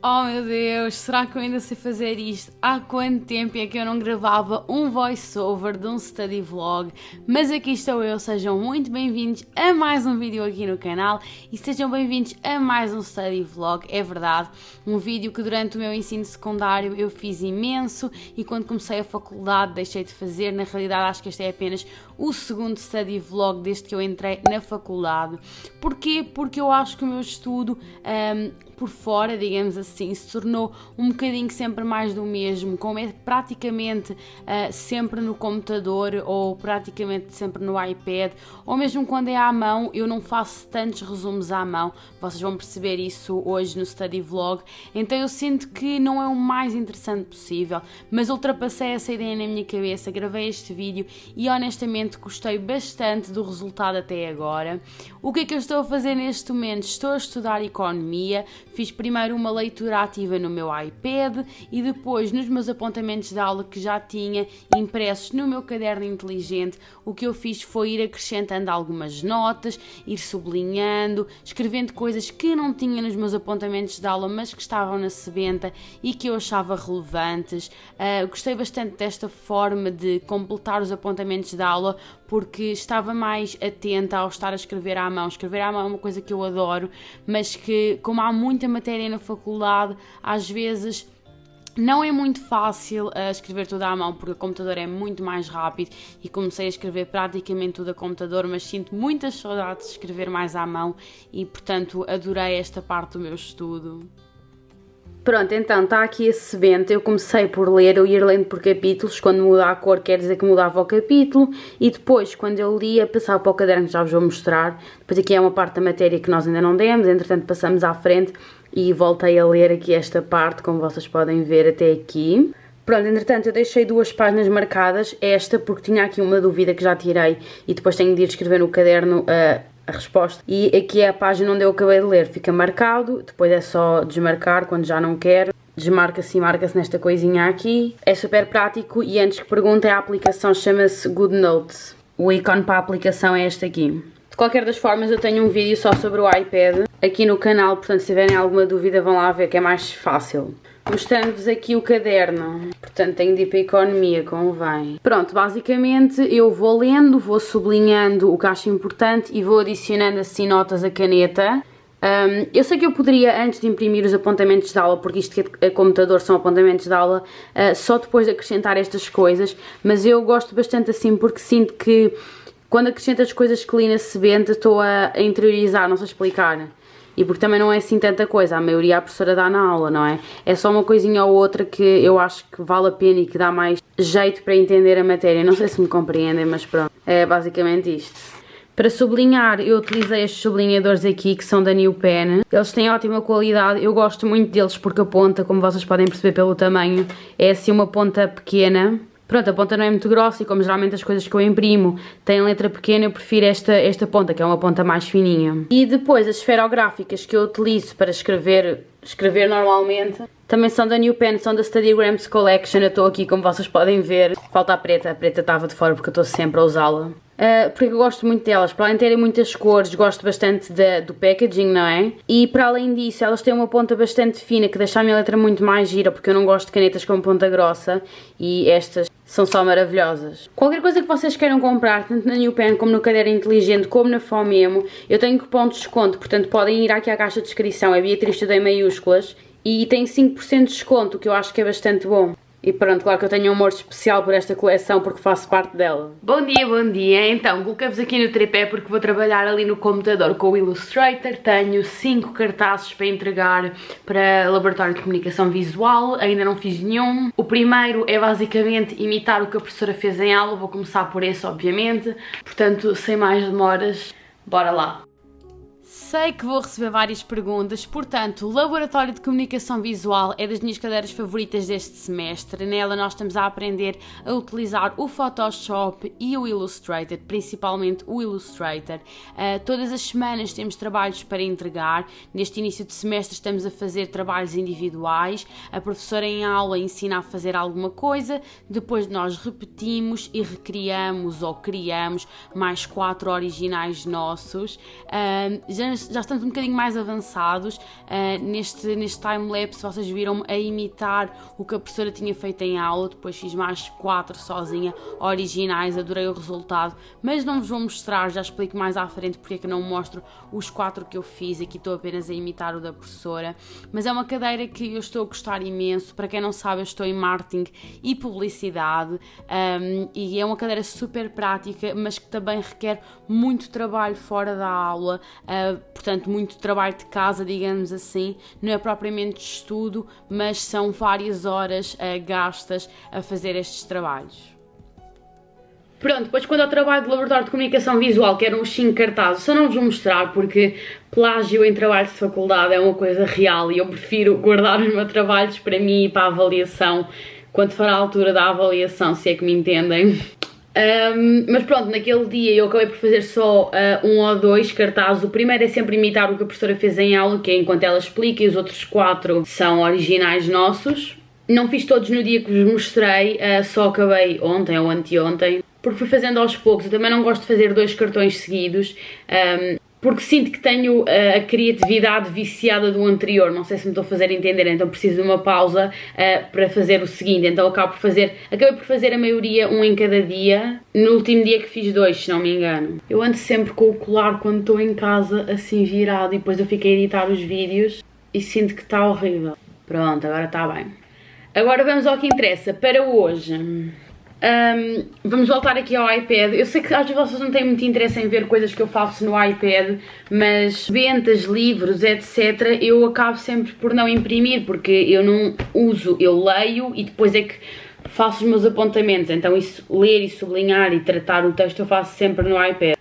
Oh meu Deus, será que eu ainda sei fazer isto? Há quanto tempo é que eu não gravava um voice-over de um study vlog? Mas aqui estou eu, sejam muito bem-vindos a mais um vídeo aqui no canal e sejam bem-vindos a mais um study vlog, é verdade, um vídeo que durante o meu ensino secundário eu fiz imenso e quando comecei a faculdade deixei de fazer. Na realidade acho que este é apenas o segundo study vlog desde que eu entrei na faculdade. Porquê? Porque eu acho que o meu estudo por fora, digamos assim, se tornou um bocadinho sempre mais do mesmo, como é praticamente sempre no computador ou praticamente sempre no iPad, ou mesmo quando é à mão, eu não faço tantos resumos à mão, vocês vão perceber isso hoje no study vlog, então eu sinto que não é o mais interessante possível, mas ultrapassei essa ideia na minha cabeça, gravei este vídeo e honestamente gostei bastante do resultado até agora. O que é que eu estou a fazer neste momento? Estou a estudar economia. Fiz primeiro uma leitura ativa no meu iPad e depois nos meus apontamentos de aula que já tinha impressos no meu caderno inteligente, o que eu fiz foi ir acrescentando algumas notas, ir sublinhando, escrevendo coisas que não tinha nos meus apontamentos de aula, mas que estavam na sebenta e que eu achava relevantes. Gostei bastante desta forma de completar os apontamentos de aula porque estava mais atenta ao estar a escrever à mão. Escrever à mão é uma coisa que eu adoro, mas que como há muita matéria na faculdade, às vezes não é muito fácil escrever tudo à mão, porque o computador é muito mais rápido e comecei a escrever praticamente tudo a computador, mas sinto muitas saudades de escrever mais à mão e, portanto, adorei esta parte do meu estudo. Pronto, então está aqui esse sebento, eu comecei por ler, eu ia lendo por capítulos, quando muda a cor quer dizer que mudava o capítulo, e depois quando eu lia passava para o caderno que já vos vou mostrar, depois aqui é uma parte da matéria que nós ainda não demos, entretanto passamos à frente e voltei a ler aqui esta parte, como vocês podem ver até aqui. Pronto, entretanto eu deixei duas páginas marcadas, esta porque tinha aqui uma dúvida que já tirei e depois tenho de ir escrever no caderno a resposta. E aqui é a página onde eu acabei de ler, fica marcado, depois é só desmarcar quando já não quero. Desmarca-se e marca-se nesta coisinha aqui. É super prático e antes que perguntem, a aplicação chama-se GoodNotes. O ícone para a aplicação é este aqui. De qualquer das formas eu tenho um vídeo só sobre o iPad aqui no canal, portanto se tiverem alguma dúvida vão lá ver que é mais fácil. Mostrando-vos aqui o caderno, portanto tenho de ir para a economia, convém. Pronto, basicamente eu vou lendo, vou sublinhando o que acho importante e vou adicionando assim notas a caneta. Eu sei que eu poderia, antes de imprimir os apontamentos de aula, porque isto que é computador são apontamentos de aula, só depois de acrescentar estas coisas, mas eu gosto bastante assim porque sinto que quando acrescento as coisas que li na sebenta estou a interiorizar, não sei explicar. E porque também não é assim tanta coisa, a maioria a professora dá na aula, não é? É só uma coisinha ou outra que eu acho que vale a pena e que dá mais jeito para entender a matéria. Não sei se me compreendem, mas pronto, é basicamente isto. Para sublinhar, eu utilizei estes sublinhadores aqui, que são da New Pen. Eles têm ótima qualidade, eu gosto muito deles porque a ponta, como vocês podem perceber pelo tamanho, é assim uma ponta pequena. Pronto, a ponta não é muito grossa e como geralmente as coisas que eu imprimo têm letra pequena, eu prefiro esta ponta, que é uma ponta mais fininha. E depois as esferográficas que eu utilizo para escrever normalmente, também são da New Pen, são da Studygrams Collection. Eu estou aqui, como vocês podem ver, falta a preta estava de fora porque eu estou sempre a usá-la. Porque eu gosto muito delas, para além de terem muitas cores, gosto bastante do packaging, não é? E para além disso, elas têm uma ponta bastante fina, que deixa a minha letra muito mais gira, porque eu não gosto de canetas com ponta grossa, e estas são só maravilhosas. Qualquer coisa que vocês queiram comprar, tanto na New Pen como no Caderno Inteligente, como na Fomemo, eu tenho cupom de desconto, portanto podem ir aqui à caixa de descrição, é Beatriz tudo em maiúsculas, e tem 5% de desconto, o que eu acho que é bastante bom. E pronto, claro que eu tenho um amor especial por esta coleção porque faço parte dela. Bom dia! Então, coloquei-vos aqui no tripé porque vou trabalhar ali no computador com o Illustrator. Tenho 5 cartazes para entregar para Laboratório de Comunicação Visual, ainda não fiz nenhum. O primeiro é basicamente imitar o que a professora fez em aula, vou começar por esse obviamente. Portanto, sem mais demoras, bora lá! Sei que vou receber várias perguntas, portanto, o Laboratório de Comunicação Visual é das minhas cadeiras favoritas deste semestre. Nela nós estamos a aprender a utilizar o Photoshop e o Illustrator, principalmente o Illustrator. Todas as semanas temos trabalhos para entregar. Neste início de semestre estamos a fazer trabalhos individuais. A professora em aula ensina a fazer alguma coisa, depois nós repetimos e recriamos ou criamos mais 4 originais nossos. Já mas já estamos um bocadinho mais avançados. Neste time-lapse vocês viram-me a imitar o que a professora tinha feito em aula, depois fiz mais 4 sozinha, originais, adorei o resultado, mas não vos vou mostrar, já explico mais à frente porque é que não mostro os 4 que eu fiz, aqui estou apenas a imitar o da professora, mas é uma cadeira que eu estou a gostar imenso. Para quem não sabe, eu estou em marketing e publicidade, e é uma cadeira super prática, mas que também requer muito trabalho fora da aula, portanto muito trabalho de casa, digamos assim, não é propriamente de estudo, mas são várias horas gastas a fazer estes trabalhos. Pronto, depois quando eu trabalho de laboratório de comunicação visual, que eram os 5 cartazes, só não vos vou mostrar porque plágio em trabalhos de faculdade é uma coisa real e eu prefiro guardar os meus trabalhos para mim e para a avaliação, quando for a altura da avaliação, se é que me entendem. Mas pronto, naquele dia eu acabei por fazer só 1 ou 2 cartazes. O primeiro é sempre imitar o que a professora fez em aula, que é enquanto ela explica, e os outros 4 são originais nossos. Não fiz todos no dia que vos mostrei, só acabei ontem ou anteontem, porque fui fazendo aos poucos. Eu também não gosto de fazer 2 cartões seguidos, porque sinto que tenho a criatividade viciada do anterior, não sei se me estou a fazer entender, então preciso de uma pausa para fazer o seguinte, então acabei por fazer a maioria 1 em cada dia, no último dia que fiz 2, se não me engano. Eu ando sempre com o colar quando estou em casa assim virado e depois eu fico a editar os vídeos e sinto que está horrível. Pronto, agora está bem. Agora vamos ao que interessa para hoje. Vamos voltar aqui ao iPad. Eu sei que às vezes vocês não têm muito interesse em ver coisas que eu faço no iPad, mas ventas, livros, etc, eu acabo sempre por não imprimir, porque eu não uso, eu leio e depois é que faço os meus apontamentos, então isso, ler e sublinhar e tratar o texto eu faço sempre no iPad.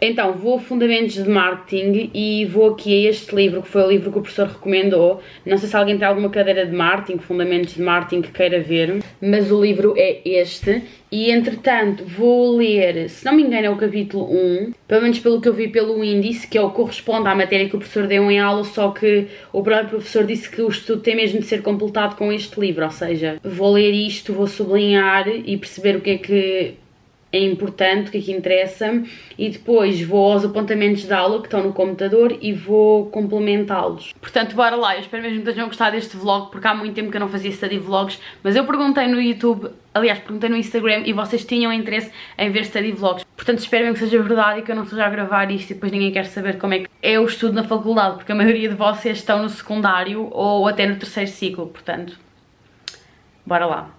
Então vou a Fundamentos de Marketing e vou aqui a este livro, que foi o livro que o professor recomendou. Não sei se alguém tem alguma cadeira de Marketing, Fundamentos de Marketing, que queira ver, mas o livro é este. E entretanto vou ler, se não me engano é o capítulo 1, pelo menos pelo que eu vi pelo índice, que é o que corresponde à matéria que o professor deu em aula, só que o próprio professor disse que o estudo tem mesmo de ser completado com este livro, ou seja, vou ler isto, vou sublinhar e perceber o que é que é importante, o que é que interessa, e depois vou aos apontamentos de aula que estão no computador e vou complementá-los. Portanto, bora lá, eu espero mesmo que tenham gostado deste vlog, porque há muito tempo que eu não fazia study vlogs, mas eu perguntei no YouTube, aliás, perguntei no Instagram e vocês tinham interesse em ver study vlogs. Portanto, espero mesmo que seja verdade e que eu não esteja a gravar isto e depois ninguém quer saber como é que é o estudo na faculdade, porque a maioria de vocês estão no secundário ou até no 3º ciclo, portanto, bora lá.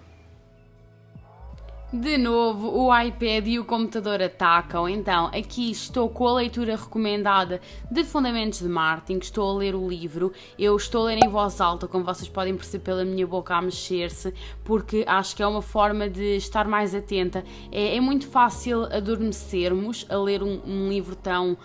De novo, o iPad e o computador atacam, então aqui estou com a leitura recomendada de Fundamentos de Marketing, estou a ler o livro, eu estou a ler em voz alta, como vocês podem perceber pela minha boca a mexer-se, porque acho que é uma forma de estar mais atenta. É muito fácil adormecermos a ler um livro tão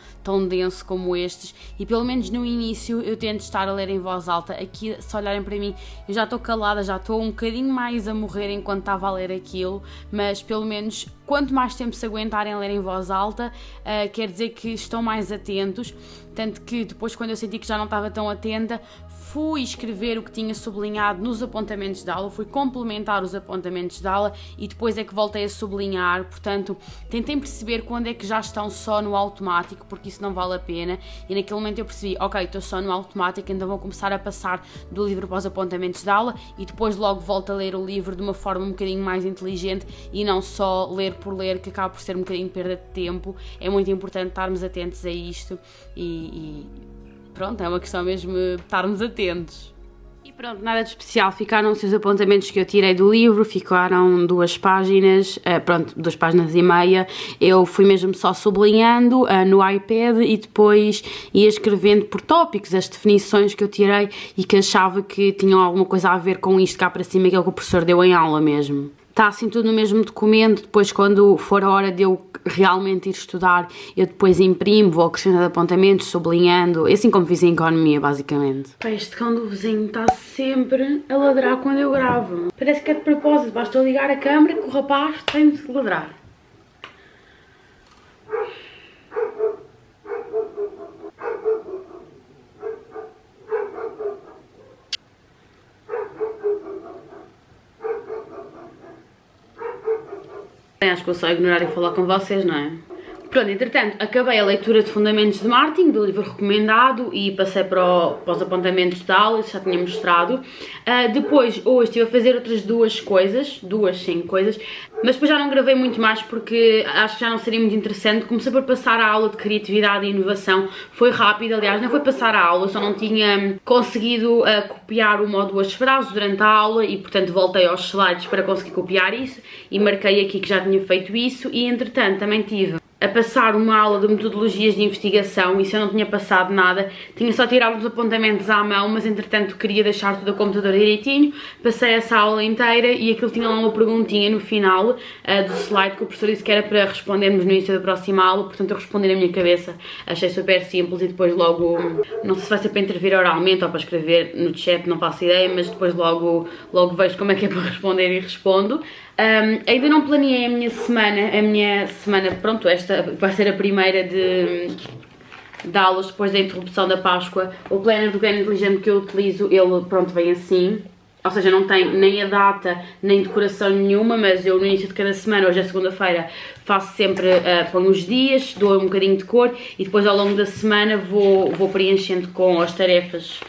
denso como estes, e pelo menos no início eu tento estar a ler em voz alta. Aqui, se olharem para mim, eu já estou calada, já estou um bocadinho mais a morrer enquanto estava a ler aquilo, mas pelo menos quanto mais tempo se aguentarem a ler em voz alta, quer dizer que estão mais atentos. Tanto que depois, quando eu senti que já não estava tão atenta, fui escrever o que tinha sublinhado nos apontamentos de aula, fui complementar os apontamentos de aula e depois é que voltei a sublinhar. Portanto, tentei perceber quando é que já estão só no automático, porque isso não vale a pena, e naquele momento eu percebi, ok, estou só no automático, então vou começar a passar do livro para os apontamentos de aula e depois logo volto a ler o livro de uma forma um bocadinho mais inteligente e não só ler por ler, que acaba por ser um bocadinho perda de tempo. É muito importante estarmos atentos a isto e pronto, é uma questão mesmo de estarmos atentos. E pronto, nada de especial, ficaram-se os apontamentos que eu tirei do livro, ficaram 2 páginas, 2 páginas e meia. Eu fui mesmo só sublinhando no iPad e depois ia escrevendo por tópicos as definições que eu tirei e que achava que tinham alguma coisa a ver com isto cá para cima, que é o que o professor deu em aula mesmo. Está assim tudo no mesmo documento, depois quando for a hora de eu realmente ir estudar, eu depois imprimo, vou acrescentando apontamentos, sublinhando, assim como fiz em economia, basicamente. Este cão do vizinho está sempre a ladrar quando eu gravo. Parece que é de propósito, basta eu ligar a câmera que o rapaz tem de ladrar. Acho que vou só ignorar e falar com vocês, não é? Pronto, entretanto, acabei a leitura de Fundamentos de Marketing, do livro recomendado, e passei para os apontamentos da aula, isso já tinha mostrado. Depois, hoje, estive a fazer outras duas coisas, mas depois já não gravei muito mais porque acho que já não seria muito interessante. Comecei por passar a aula de Criatividade e Inovação, foi rápido, aliás, não foi passar a aula, só não tinha conseguido copiar uma ou duas frases durante a aula e, portanto, voltei aos slides para conseguir copiar isso e marquei aqui que já tinha feito isso e, entretanto, também tive a passar uma aula de metodologias de investigação, isso eu não tinha passado nada, tinha só tirado os apontamentos à mão, mas entretanto queria deixar tudo a computador direitinho, passei essa aula inteira e aquilo tinha lá uma perguntinha no final do slide que o professor disse que era para respondermos no início da próxima aula, portanto eu respondi na minha cabeça, achei super simples e depois logo, não sei se vai ser para intervir oralmente ou para escrever no chat, não faço ideia, mas depois logo vejo como é que é para responder e respondo. Ainda não planeei a minha semana, pronto, esta vai ser a primeira de aulas depois da interrupção da Páscoa. O planner do Treino Inteligente que eu utilizo, ele pronto vem assim, ou seja, não tem nem a data, nem decoração nenhuma, mas eu no início de cada semana, hoje é segunda-feira, faço sempre, ponho os dias, dou um bocadinho de cor e depois ao longo da semana vou preenchendo com as tarefas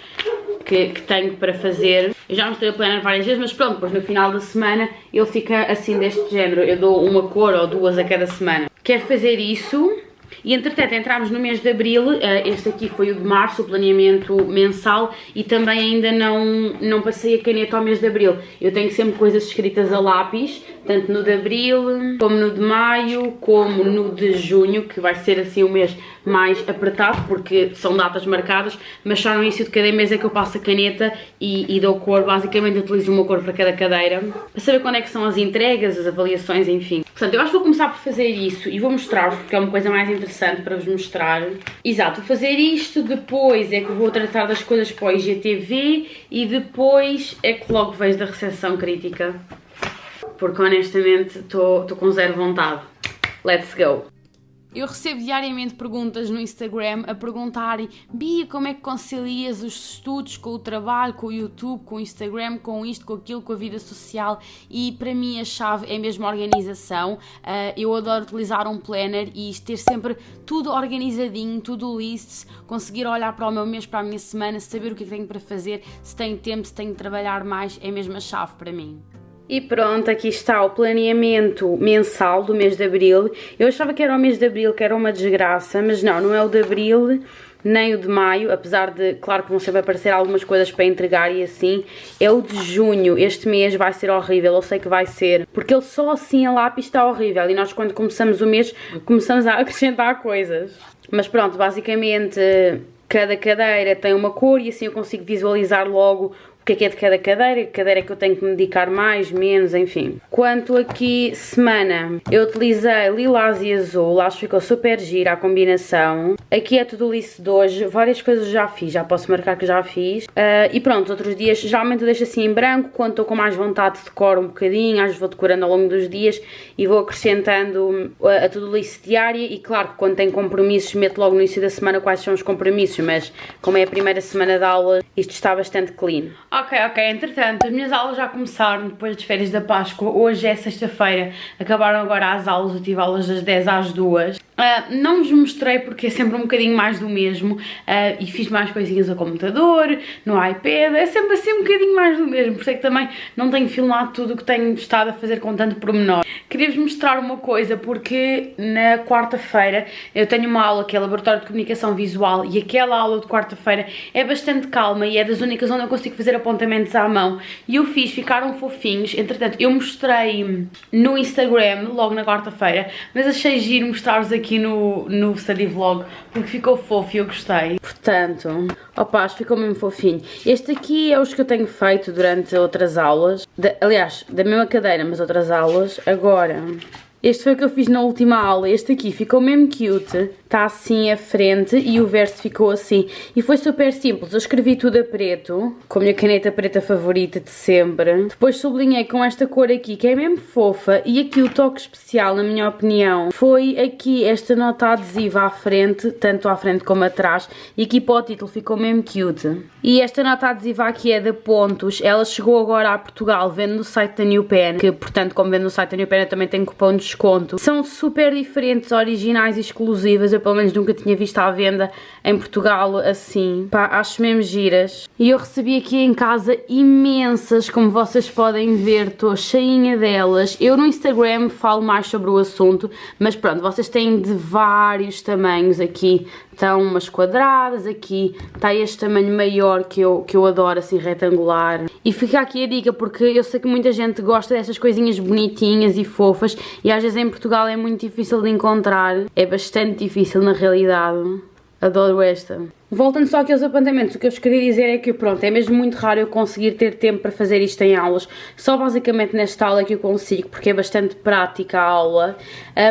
que tenho para fazer. Eu já mostrei o planner várias vezes, mas pronto, depois no final da semana ele fica assim deste género, eu dou uma cor ou duas a cada semana. Quero fazer isso e entretanto entramos no mês de Abril, este aqui foi o de Março, o planeamento mensal e também ainda não passei a caneta ao mês de Abril. Eu tenho sempre coisas escritas a lápis, tanto no de Abril, como no de Maio, como no de Junho, que vai ser assim o mês mais apertado, porque são datas marcadas, mas só no início de cada mês é que eu passo a caneta e dou cor, basicamente utilizo uma cor para cada cadeira, para saber quando é que são as entregas, as avaliações, enfim. Portanto, eu acho que vou começar por fazer isso e vou mostrar-vos, porque é uma coisa mais interessante para vos mostrar. Exato, vou fazer isto, depois é que vou tratar das coisas para o IGTV e depois é que logo vejo da recepção crítica, porque honestamente estou com zero vontade. Let's go! Eu recebo diariamente perguntas no Instagram a perguntarem: Bia, como é que concilias os estudos com o trabalho, com o YouTube, com o Instagram, com isto, com aquilo, com a vida social? E para mim a chave é mesmo a organização. Eu adoro utilizar um planner e ter sempre tudo organizadinho, tudo lists, conseguir olhar para o meu mês, para a minha semana, saber o que é que tenho para fazer, se tenho tempo, se tenho de trabalhar mais, é mesmo a chave para mim. E pronto, aqui está o planeamento mensal do mês de Abril. Eu achava que era o mês de Abril, que era uma desgraça, mas não é o de Abril, nem o de Maio, apesar de, claro que vão sempre aparecer algumas coisas para entregar e assim. É o de Junho, este mês vai ser horrível, eu sei que vai ser, porque ele só assim a lápis está horrível e nós quando começamos o mês começamos a acrescentar coisas. Mas pronto, basicamente cada cadeira tem uma cor e assim eu consigo visualizar logo o que é de cada cadeira, que cadeira é que eu tenho que me dedicar mais, menos, enfim. Quanto aqui semana, eu utilizei lilás e azul, acho que ficou super gira a combinação. Aqui é tudo listo de hoje, várias coisas já fiz, já posso marcar que já fiz. E pronto, outros dias, geralmente eu deixo assim em branco, quando estou com mais vontade decoro um bocadinho, às vezes vou decorando ao longo dos dias e vou acrescentando a tudo listo diária e claro que quando tenho compromissos meto logo no início da semana quais são os compromissos, mas como é a primeira semana de aula, isto está bastante clean. Ok, entretanto, as minhas aulas já começaram depois das férias da Páscoa, hoje é sexta-feira, acabaram agora as aulas, eu tive aulas das 10 às 2. Não vos mostrei porque é sempre um bocadinho mais do mesmo e fiz mais coisinhas ao computador, no iPad, é sempre assim um bocadinho mais do mesmo, por isso é que também não tenho filmado tudo o que tenho estado a fazer com tanto pormenor. Queria-vos mostrar uma coisa porque na quarta-feira eu tenho uma aula que é Laboratório de Comunicação Visual e aquela aula de quarta-feira é bastante calma e é das únicas onde eu consigo fazer apontamentos à mão e eu fiz, ficaram fofinhos, entretanto eu mostrei no Instagram logo na quarta-feira, mas achei giro mostrar-vos aqui no study vlog porque ficou fofo e eu gostei. Portanto, opa, ficou mesmo fofinho. Este aqui é os que eu tenho feito durante outras aulas, aliás, da mesma cadeira, mas outras aulas. Agora, este foi o que eu fiz na última aula, este aqui ficou mesmo cute. está assim a frente e o verso ficou assim. E foi super simples, eu escrevi tudo a preto, com a minha caneta preta favorita de sempre. Depois sublinhei com esta cor aqui, que é mesmo fofa, e aqui o toque especial, na minha opinião, foi aqui esta nota adesiva à frente, tanto à frente como atrás, e aqui para o título ficou mesmo cute. E esta nota adesiva aqui é da Pontos, ela chegou agora a Portugal, vendo no site da New Pen, que portanto, como vendo no site da New Pen, eu também tenho cupom de desconto. São super diferentes, originais e exclusivas, eu pelo menos nunca tinha visto à venda em Portugal assim. Pá, acho mesmo giras. E eu recebi aqui em casa imensas, como vocês podem ver, estou cheinha delas. Eu no Instagram falo mais sobre o assunto, mas pronto, vocês têm de vários tamanhos aqui. Estão umas quadradas, aqui está este tamanho maior que eu adoro, assim, retangular. E fica aqui a dica, porque eu sei que muita gente gosta dessas coisinhas bonitinhas e fofas, e às vezes em Portugal é muito difícil de encontrar. É bastante difícil na realidade. Adoro esta. Voltando só aqui aos apontamentos, o que eu vos queria dizer é que, pronto, é mesmo muito raro eu conseguir ter tempo para fazer isto em aulas. Só basicamente nesta aula que eu consigo, porque é bastante prática a aula.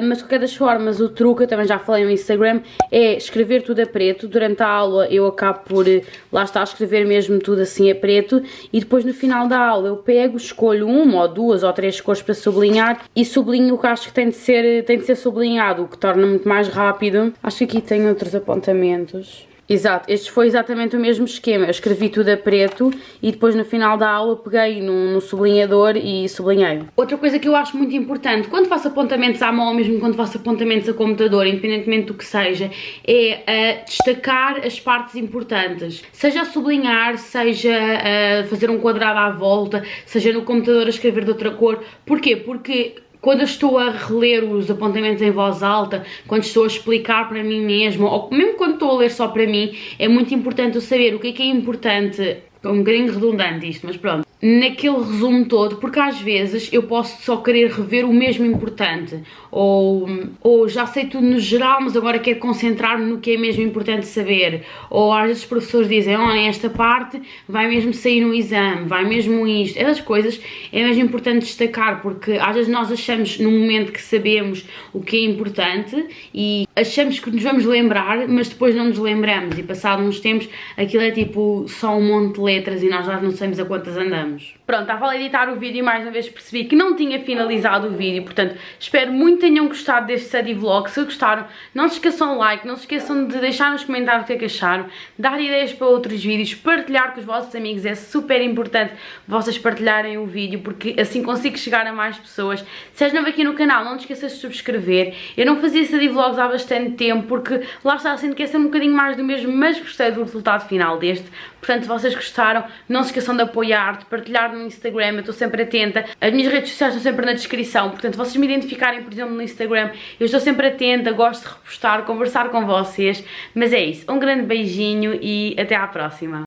Mas de qualquer formas, o truque, eu também já falei no Instagram, é escrever tudo a preto. Durante a aula eu acabo por, lá está, escrever mesmo tudo assim a preto. E depois no final da aula eu pego, escolho uma ou duas ou três cores para sublinhar e sublinho o que acho que tem de ser sublinhado, o que torna muito mais rápido. Acho que aqui tem outros apontamentos. Exato, este foi exatamente o mesmo esquema, eu escrevi tudo a preto e depois no final da aula peguei no sublinhador e sublinhei. Outra coisa que eu acho muito importante, quando faço apontamentos à mão ou mesmo quando faço apontamentos a computador, independentemente do que seja, é destacar as partes importantes. Seja a sublinhar, seja a fazer um quadrado à volta, seja no computador a escrever de outra cor. Porquê? Porque quando eu estou a reler os apontamentos em voz alta, quando estou a explicar para mim mesma, ou mesmo quando estou a ler só para mim, é muito importante eu saber o que é importante. É um bocadinho redundante isto, mas pronto. Naquele resumo todo, porque às vezes eu posso só querer rever o mesmo importante, ou já sei tudo no geral, mas agora quero concentrar-me no que é mesmo importante saber, ou às vezes os professores dizem, esta parte vai mesmo sair no exame, vai mesmo isto, essas coisas é mesmo importante destacar, porque às vezes nós achamos no momento que sabemos o que é importante e achamos que nos vamos lembrar, mas depois não nos lembramos e passado uns tempos aquilo é tipo só um monte de letras e nós já não sabemos a quantas andamos. Pronto, estava a editar o vídeo e mais uma vez percebi que não tinha finalizado o vídeo, portanto espero muito que tenham gostado deste study vlog. Se gostaram, não se esqueçam de like, não se esqueçam de deixar nos comentários o que é que acharam, dar ideias para outros vídeos, partilhar com os vossos amigos, é super importante vocês partilharem o vídeo porque assim consigo chegar a mais pessoas. Se és novo aqui no canal, não te esqueças de subscrever. Eu não fazia study vlogs há bastante tempo porque lá está, sinto que é ser um bocadinho mais do mesmo, mas gostei do resultado final deste. Portanto, se vocês gostaram, não se esqueçam de apoiar, de partilhar no Instagram, eu estou sempre atenta. As minhas redes sociais estão sempre na descrição, portanto, se vocês me identificarem, por exemplo, no Instagram, eu estou sempre atenta, gosto de repostar, conversar com vocês. Mas é isso, um grande beijinho e até à próxima.